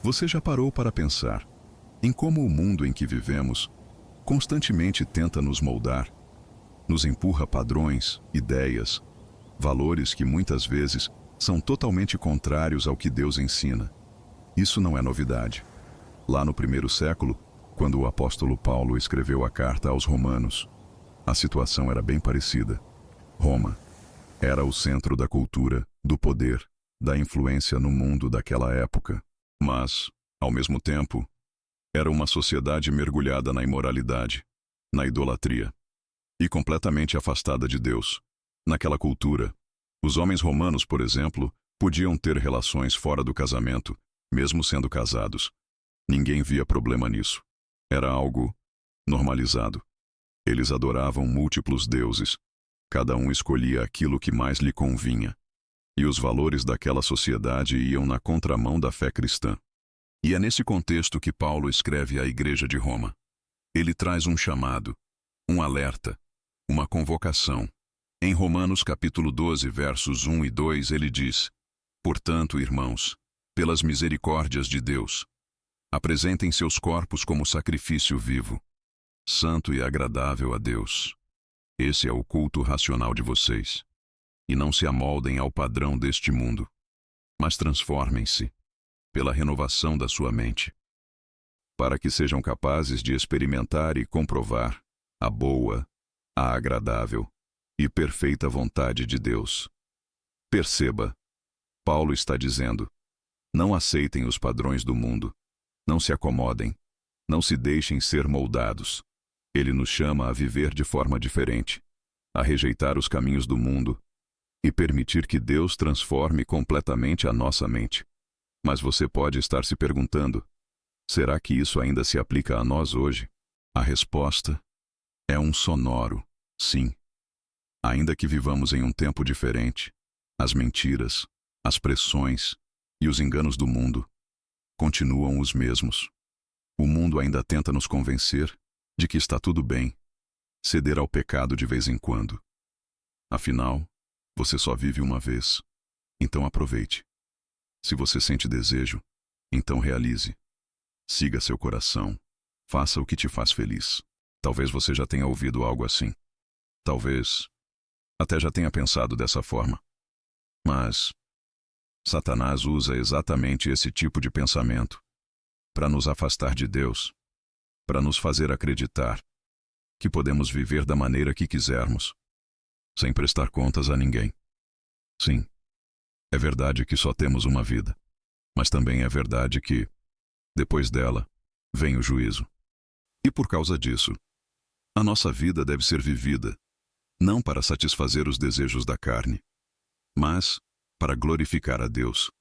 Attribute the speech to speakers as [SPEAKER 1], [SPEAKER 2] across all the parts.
[SPEAKER 1] Você já parou para pensar em como o mundo em que vivemos constantemente tenta nos moldar, nos empurra padrões, ideias, valores que muitas vezes são totalmente contrários ao que Deus ensina? Isso não é novidade. Lá no primeiro século, quando o apóstolo Paulo escreveu a carta aos Romanos, a situação era bem parecida. Roma era o centro da cultura, do poder, da influência no mundo daquela época. Mas, ao mesmo tempo, era uma sociedade mergulhada na imoralidade, na idolatria, e completamente afastada de Deus. Naquela cultura, os homens romanos, por exemplo, podiam ter relações fora do casamento, mesmo sendo casados. Ninguém via problema nisso. Era algo normalizado. Eles adoravam múltiplos deuses. Cada um escolhia aquilo que mais lhe convinha. E os valores daquela sociedade iam na contramão da fé cristã. E é nesse contexto que Paulo escreve à Igreja de Roma. Ele traz um chamado, um alerta, uma convocação. Em Romanos capítulo 12, versos 1 e 2, ele diz: Portanto, irmãos, pelas misericórdias de Deus, apresentem seus corpos como sacrifício vivo, santo e agradável a Deus. Esse é o culto racional de vocês. E não se amoldem ao padrão deste mundo, mas transformem-se pela renovação da sua mente, para que sejam capazes de experimentar e comprovar a boa, a agradável e perfeita vontade de Deus. Perceba, Paulo está dizendo: não aceitem os padrões do mundo, não se acomodem, não se deixem ser moldados. Ele nos chama a viver de forma diferente, a rejeitar os caminhos do mundo e permitir que Deus transforme completamente a nossa mente. Mas você pode estar se perguntando: será que isso ainda se aplica a nós hoje? A resposta é um sonoro sim. Ainda que vivamos em um tempo diferente, as mentiras, as pressões e os enganos do mundo continuam os mesmos. O mundo ainda tenta nos convencer de que está tudo bem ceder ao pecado de vez em quando. Afinal, você só vive uma vez, então aproveite. Se você sente desejo, então realize. Siga seu coração, faça o que te faz feliz. Talvez você já tenha ouvido algo assim. Talvez até já tenha pensado dessa forma. Mas Satanás usa exatamente esse tipo de pensamento para nos afastar de Deus, para nos fazer acreditar que podemos viver da maneira que quisermos, sem prestar contas a ninguém. Sim, é verdade que só temos uma vida, mas também é verdade que, depois dela, vem o juízo. E por causa disso, a nossa vida deve ser vivida, não para satisfazer os desejos da carne, mas para glorificar a Deus.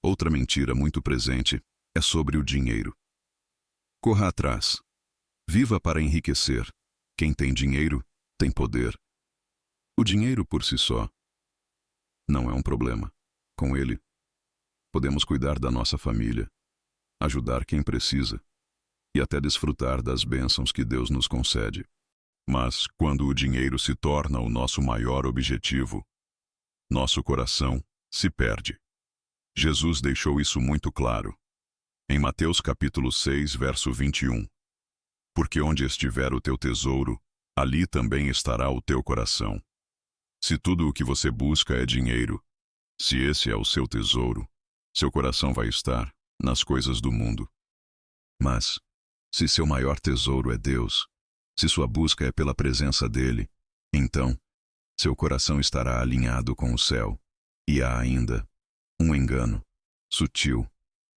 [SPEAKER 1] Outra mentira muito presente é sobre o dinheiro. Corra atrás. Viva para enriquecer. Quem tem dinheiro, tem poder. O dinheiro por si só não é um problema. Com ele, podemos cuidar da nossa família, ajudar quem precisa e até desfrutar das bênçãos que Deus nos concede. Mas, quando o dinheiro se torna o nosso maior objetivo, nosso coração se perde. Jesus deixou isso muito claro. Em Mateus capítulo 6, verso 21. Porque onde estiver o teu tesouro, ali também estará o teu coração. Se tudo o que você busca é dinheiro, se esse é o seu tesouro, seu coração vai estar nas coisas do mundo. Mas, se seu maior tesouro é Deus, se sua busca é pela presença dele, então, seu coração estará alinhado com o céu. E há ainda um engano, sutil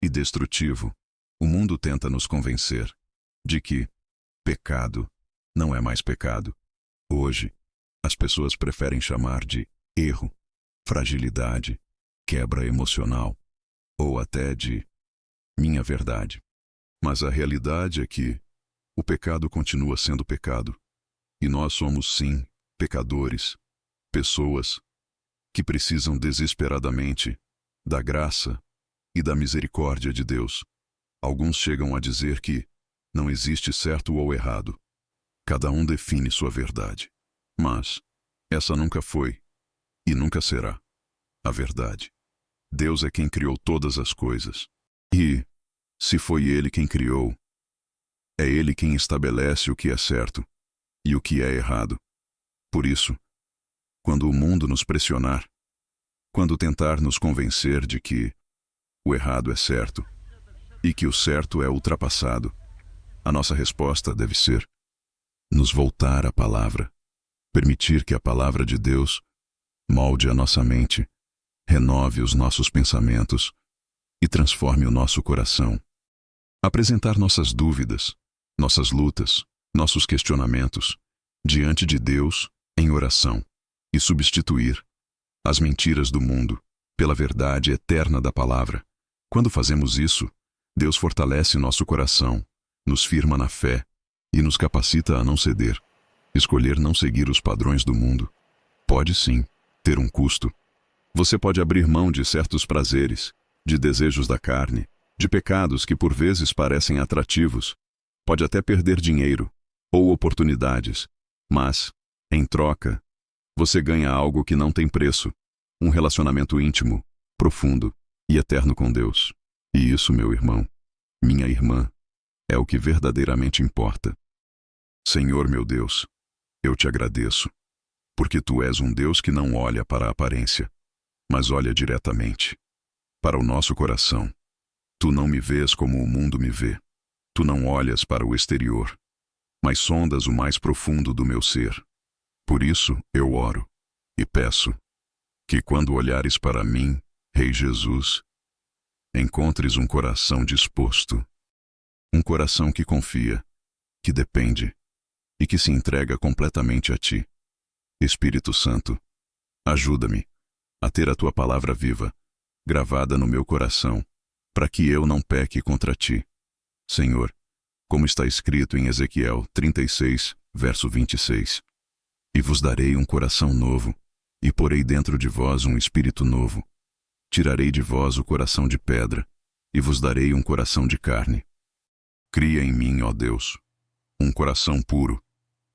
[SPEAKER 1] e destrutivo. O mundo tenta nos convencer de que pecado não é mais pecado. Hoje, as pessoas preferem chamar de erro, fragilidade, quebra emocional, ou até de minha verdade. Mas a realidade é que o pecado continua sendo pecado. E nós somos, sim, pecadores, pessoas que precisam desesperadamente da graça e da misericórdia de Deus. Alguns chegam a dizer que não existe certo ou errado. Cada um define sua verdade. Mas essa nunca foi e nunca será a verdade. Deus é quem criou todas as coisas. E Se foi Ele quem criou, é Ele quem estabelece o que é certo e o que é errado. Por isso, quando o mundo nos pressionar, quando tentar nos convencer de que o errado é certo e que o certo é ultrapassado, a nossa resposta deve ser nos voltar à palavra, permitir que a palavra de Deus molde a nossa mente, renove os nossos pensamentos e transforme o nosso coração. Apresentar nossas dúvidas, nossas lutas, nossos questionamentos diante de Deus em oração e substituir as mentiras do mundo pela verdade eterna da palavra. Quando fazemos isso, Deus fortalece nosso coração, nos firma na fé e nos capacita a não ceder. Escolher não seguir os padrões do mundo pode sim ter um custo. Você pode abrir mão de certos prazeres, de desejos da carne, de pecados que por vezes parecem atrativos. Pode até perder dinheiro ou oportunidades, mas, em troca, você ganha algo que não tem preço, um relacionamento íntimo, profundo e eterno com Deus. E isso, meu irmão, minha irmã, é o que verdadeiramente importa. Senhor meu Deus, eu te agradeço, porque tu és um Deus que não olha para a aparência, mas olha diretamente para o nosso coração. Tu não me vês como o mundo me vê. Tu não olhas para o exterior, mas sondas o mais profundo do meu ser. Por isso eu oro e peço que quando olhares para mim, Rei Jesus, encontres um coração disposto, um coração que confia, que depende e que se entrega completamente a ti. Espírito Santo, ajuda-me a ter a tua palavra viva, gravada no meu coração, para que eu não peque contra ti. Senhor, como está escrito em Ezequiel 36, verso 26. E vos darei um coração novo, e porei dentro de vós um espírito novo. Tirarei de vós o coração de pedra, e vos darei um coração de carne. Cria em mim, ó Deus, um coração puro,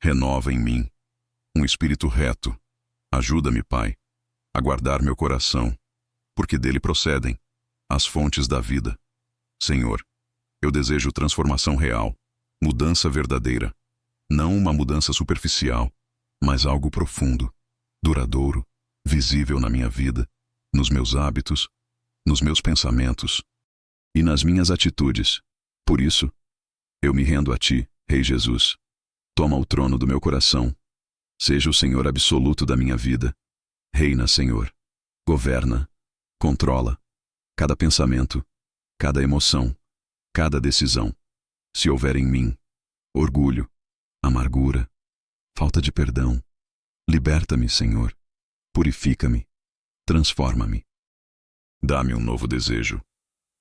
[SPEAKER 1] renova em mim um espírito reto. Ajuda-me, Pai, a guardar meu coração, porque dele procedem as fontes da vida. Senhor, eu desejo transformação real, mudança verdadeira, não uma mudança superficial, mas algo profundo, duradouro, visível na minha vida, nos meus hábitos, nos meus pensamentos e nas minhas atitudes. Por isso, eu me rendo a ti, Rei Jesus. Toma o trono do meu coração. Seja o Senhor absoluto da minha vida. Reina, Senhor. Governa, controla cada pensamento, cada emoção, cada decisão. Se houver em mim orgulho, amargura, falta de perdão, liberta-me, Senhor. Purifica-me, transforma-me. Dá-me um novo desejo,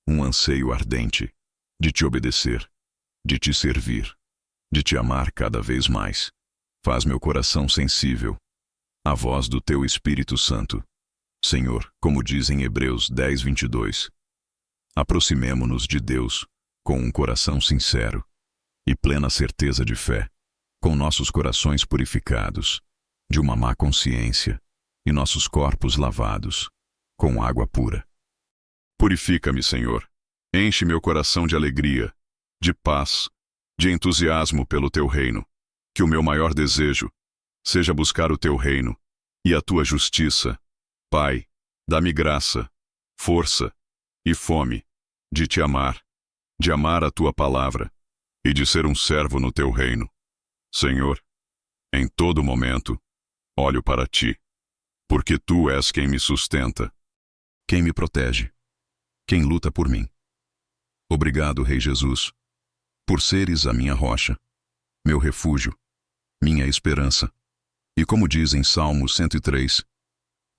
[SPEAKER 1] um anseio ardente de te obedecer, de te servir, de te amar cada vez mais. Faz meu coração sensível à voz do teu Espírito Santo. Senhor, como diz em Hebreus 10, 22, aproximemo-nos de Deus com um coração sincero e plena certeza de fé, com nossos corações purificados de uma má consciência e nossos corpos lavados com água pura. Purifica-me, Senhor. Enche meu coração de alegria, de paz, de entusiasmo pelo teu reino. Que o meu maior desejo seja buscar o teu reino e a tua justiça. Pai, dá-me graça, força e fome de te amar, de amar a tua palavra e de ser um servo no teu reino. Senhor, em todo momento, olho para ti, porque tu és quem me sustenta, quem me protege, quem luta por mim. Obrigado, Rei Jesus, por seres a minha rocha, meu refúgio, minha esperança. E como diz em Salmo 103,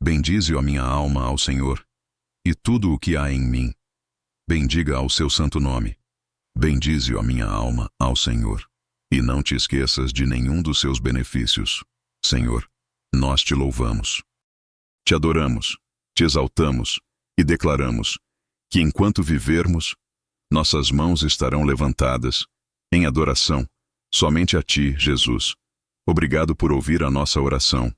[SPEAKER 1] bendize a minha alma ao Senhor, e tudo o que há em mim, bendiga ao seu santo nome. Bendize a minha alma ao Senhor, e não te esqueças de nenhum dos seus benefícios. Senhor, nós te louvamos, te adoramos, te exaltamos e declaramos que enquanto vivermos, nossas mãos estarão levantadas em adoração somente a ti, Jesus. Obrigado por ouvir a nossa oração.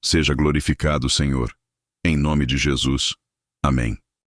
[SPEAKER 1] Seja glorificado, Senhor. Em nome de Jesus. Amém.